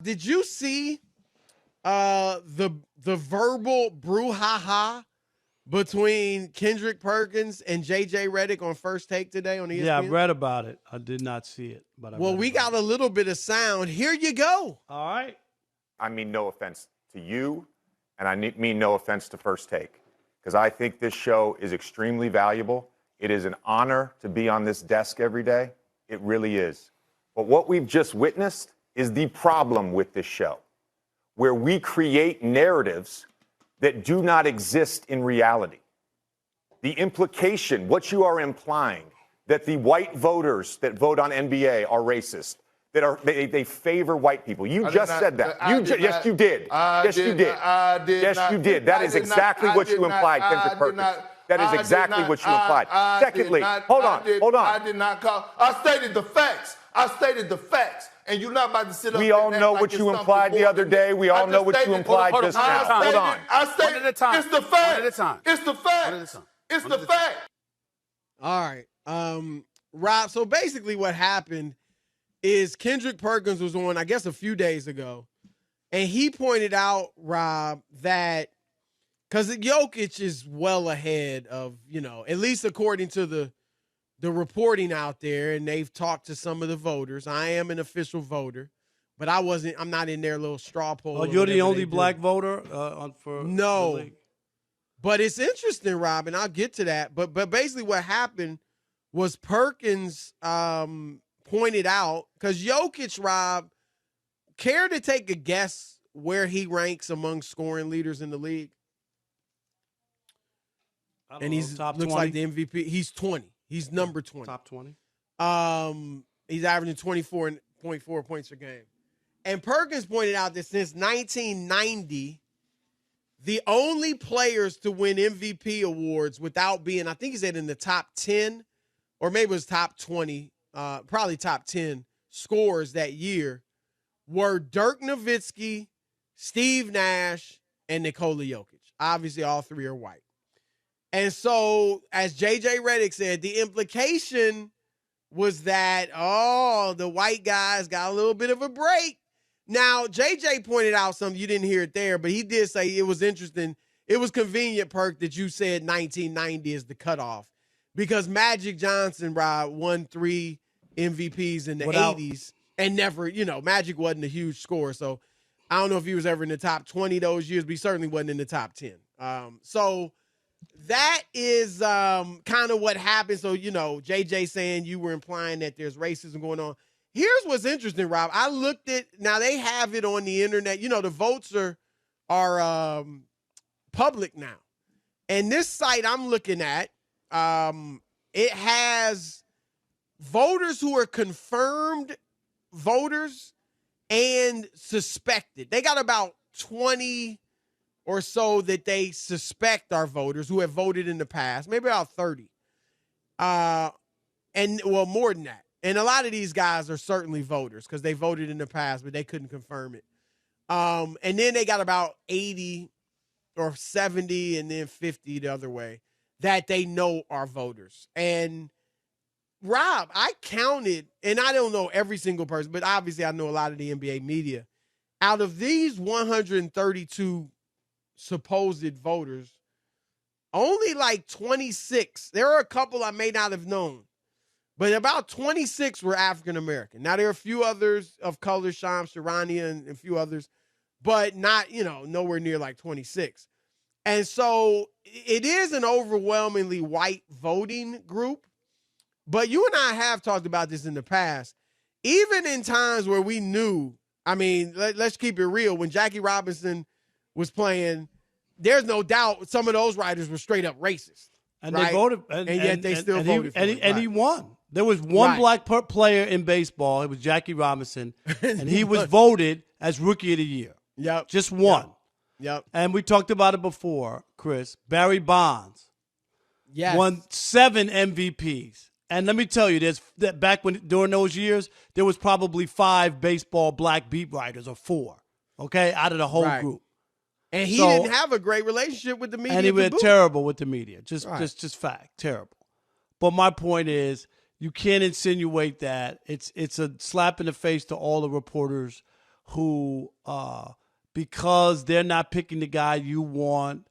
Did you see the verbal brouhaha between Kendrick Perkins and JJ Reddick on First Take today on ESPN? Yeah, I read about it. I did not see it, but we got a little bit of sound. Here you go. All right. I mean no offense to you, and I mean no offense to First Take, because I think this show is extremely valuable. It is an honor to be on this desk every day. It really is. But what we've just witnessed is the problem with this show, where we create narratives that do not exist in reality. The implication, what you are implying, that the white voters that vote on NBA are racist, that they favor white people. You just said that. Yes, you did. Yes, you did. Yes, you did. That is exactly what you implied, Kendrick Perkins. That is exactly what you implied. Secondly, hold on. I did not call. I stated the facts. And you're not about to sit up. We all know what you implied the other day. We all know what you implied just now. Hold on. I stated one at a time. It's the fact. One at a time. It's the fact. It's the fact. All right. Rob, so basically what happened is Kendrick Perkins was on, I guess, a few days ago, and he pointed out, Rob, that because Jokic is well ahead of, at least according to the reporting out there, and they've talked to some of the voters. I am an official voter, but I'm not in their little straw poll. Oh, you're the only black voter for no. the league? But it's interesting, Rob, and I'll get to that. But basically what happened was Perkins pointed out, because Jokic, Rob, care to take a guess where he ranks among scoring leaders in the league? And he's top looks 20? like the MVP. He's 20. He's number 20. Top 20. He's averaging 24.4 points per game. And Perkins pointed out that since 1990, the only players to win MVP awards without being, I think he said in the top 10, or maybe it was top 20, probably top 10 scores that year, were Dirk Nowitzki, Steve Nash, and Nikola Jokic. Obviously, all three are white. And so, as JJ Reddick said, the implication was that, the white guys got a little bit of a break. Now, JJ pointed out something, you didn't hear it there, but he did say it was interesting. It was convenient, Perk, that you said 1990 is the cutoff, because Magic Johnson, Rob, won 3 MVPs in the 80s and never, Magic wasn't a huge scorer. So I don't know if he was ever in the top 20 those years, but he certainly wasn't in the top 10. So that is kind of what happened. So, JJ saying you were implying that there's racism going on. Here's what's interesting, Rob. I looked at, now they have it on the internet. The votes are public now. And this site I'm looking at, it has voters who are confirmed voters and suspected. They got about 20 or so that they suspect are voters who have voted in the past, maybe about 30. More than that. And a lot of these guys are certainly voters because they voted in the past, but they couldn't confirm it. And then they got about 80 or 70 and then 50 the other way that they know are voters. And Rob, I counted, and I don't know every single person, but obviously I know a lot of the NBA media. Out of these 132 supposed voters, only like 26. There are a couple I may not have known, but about 26 were African-American. Now, there are a few others of color, Sham Sharania and a few others, but not, nowhere near like 26. And so it is an overwhelmingly white voting group. But you and I have talked about this in the past. Even in times where we knew, let's keep it real. When Jackie Robinson was playing, there's no doubt some of those writers were straight up racist. And right? they voted. And yet they still voted for him. And he won. There was one black player in baseball. It was Jackie Robinson. And he was voted as Rookie of the Year. Yep. Just one. Yep. And we talked about it before, Chris. Barry Bonds won 7 MVPs. And let me tell you, during those years, there was probably 5 baseball black beat writers, or 4, okay, out of the whole group. And he didn't have a great relationship with the media. And he was terrible with the media. Just fact, terrible. But my point is, you can't insinuate that. It's a slap in the face to all the reporters who, because they're not picking the guy you want,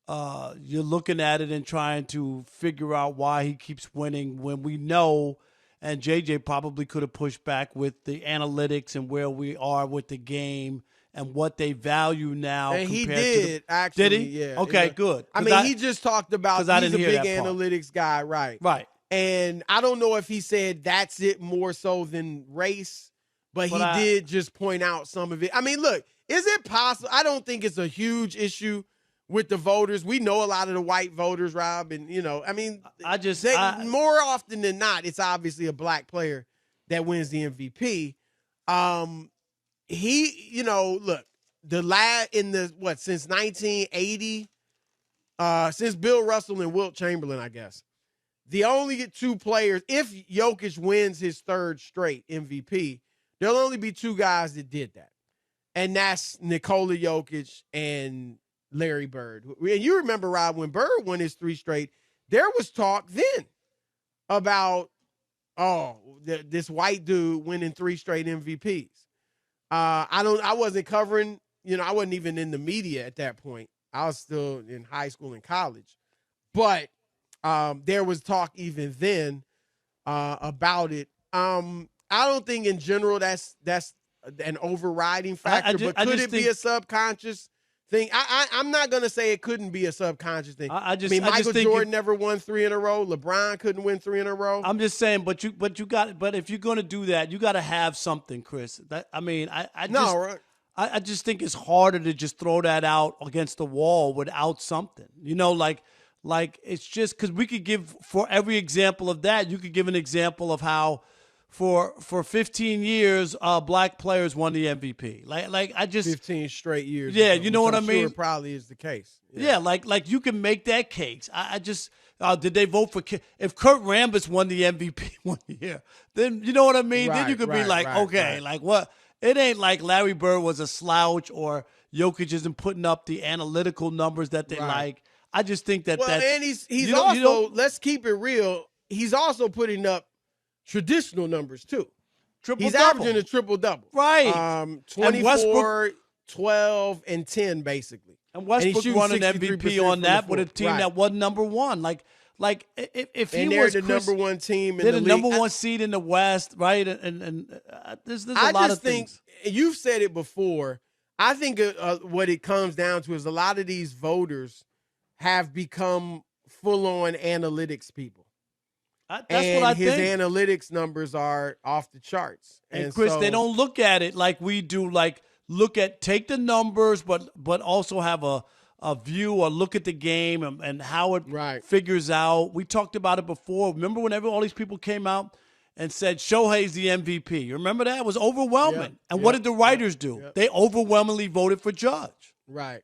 you're looking at it and trying to figure out why he keeps winning when we know, and JJ probably could have pushed back with the analytics and where we are with the game and what they value now. And he compared did, to actually. Did he? Yeah. Okay, good. I mean, he just talked about he's a big that part. analytics guy, right? Right. And I don't know if he said that's it more so than race, but he did just point out some of it. I mean, look, is it possible? I don't think it's a huge issue with the voters. We know a lot of the white voters, Rob, and, I mean, more often than not, it's obviously a black player that wins the MVP. He, look, since 1980, since Bill Russell and Wilt Chamberlain, I guess, the only two players, if Jokic wins his third straight MVP, there'll only be two guys that did that. And that's Nikola Jokic and Larry Bird. And you remember, Rob, when Bird won his three straight, there was talk then about, this white dude winning three straight MVPs. I wasn't covering, I wasn't even in the media at that point. I was still in high school and college. But there was talk even then about it. I don't think in general that's an overriding factor, but could it be a subconscious thing? I'm not going to say it couldn't be a subconscious thing. Michael Jordan never won three in a row. LeBron couldn't win three in a row. I'm just saying, but if you're going to do that, you got to have something, Chris. I just think it's harder to just throw that out against the wall without something. Like it's just because we could give, for every example of that, you could give an example of how for 15 years, black players won the MVP. Like I just 15 straight years. Yeah, ago, you know what I mean? Sure probably is the case. Yeah, like you can make that case. I just did they vote for if Kurt Rambis won the MVP one year? Then you know what I mean? Then you could be like, okay, like what? It ain't like Larry Bird was a slouch or Jokic isn't putting up the analytical numbers that they like. I just think that and he's also, let's keep it real, he's also putting up traditional numbers too. He's averaging a triple-double. Right. 24, 12, and 10 basically. And Westbrook won an MVP on that with a team that wasn't number one. Like if he was the number one team in they're the the league. number one seed in the West, right? And there's a lot of things. I just think, you've said it before, I think what it comes down to is a lot of these voters have become full-on analytics people. That's what I think. His analytics numbers are off the charts. And Chris, they don't look at it like we do. Like take the numbers, but also have a view or look at the game and how it figures out. We talked about it before. Remember whenever all these people came out and said Shohei's the MVP? You remember that? It was overwhelming. And what did the writers do? They overwhelmingly voted for Judge. Right.